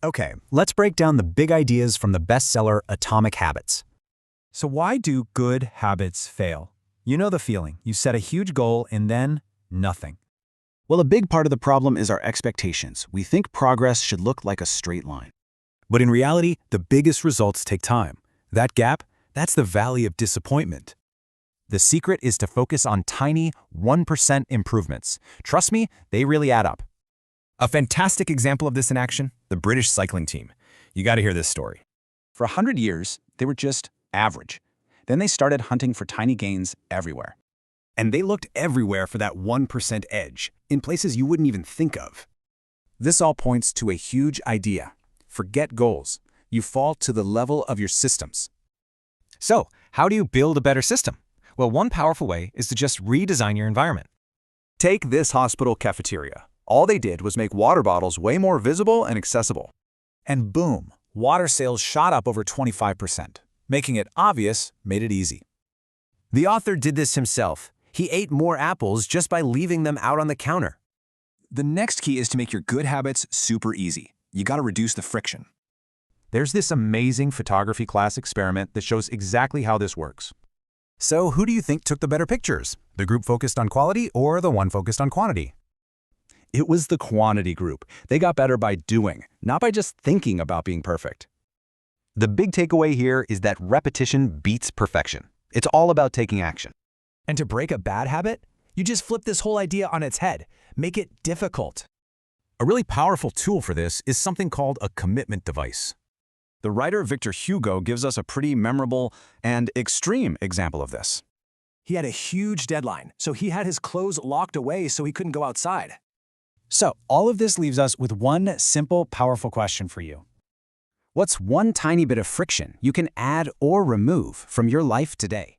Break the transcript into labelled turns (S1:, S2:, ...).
S1: Okay, let's break down the big ideas from the bestseller Atomic Habits.
S2: So why do good habits fail? You know the feeling. You set a huge goal and then nothing.
S3: Well, a big part of the problem is our expectations. We think progress should look like a straight line.
S4: But in reality, the biggest results take time. That gap, that's the valley of disappointment.
S1: The secret is to focus on tiny 1% improvements. Trust me, they really add up.
S5: A fantastic example of this in action, the British cycling team. You got to hear this story.
S6: For 100 years, they were just average. Then they started hunting for tiny gains everywhere.
S4: And they looked everywhere for that 1% edge, in places you wouldn't even think of. This all points to a huge idea. Forget goals. You fall to the level of your systems.
S1: So, how do you build a better system? Well, one powerful way is to just redesign your environment.
S7: Take this hospital cafeteria. All they did was make water bottles way more visible and accessible.
S2: And boom, water sales shot up over 25%. Making it obvious made it easy.
S8: The author did this himself. He ate more apples just by leaving them out on the counter.
S5: The next key is to make your good habits super easy. You got to reduce the friction.
S9: There's this amazing photography class experiment that shows exactly how this works.
S1: So, who do you think took the better pictures? The group focused on quality or the one focused on quantity?
S7: It was the quantity group. They got better by doing, not by just thinking about being perfect.
S3: The big takeaway here is that repetition beats perfection. It's all about taking action.
S8: And to break a bad habit, you just flip this whole idea on its head. Make it difficult.
S4: A really powerful tool for this is something called a commitment device.
S6: The writer Victor Hugo gives us a pretty memorable and extreme example of this.
S8: He had a huge deadline, so he had his clothes locked away so he couldn't go outside.
S2: So, all of this leaves us with one simple, powerful question for you.
S3: What's one tiny bit of friction you can add or remove from your life today?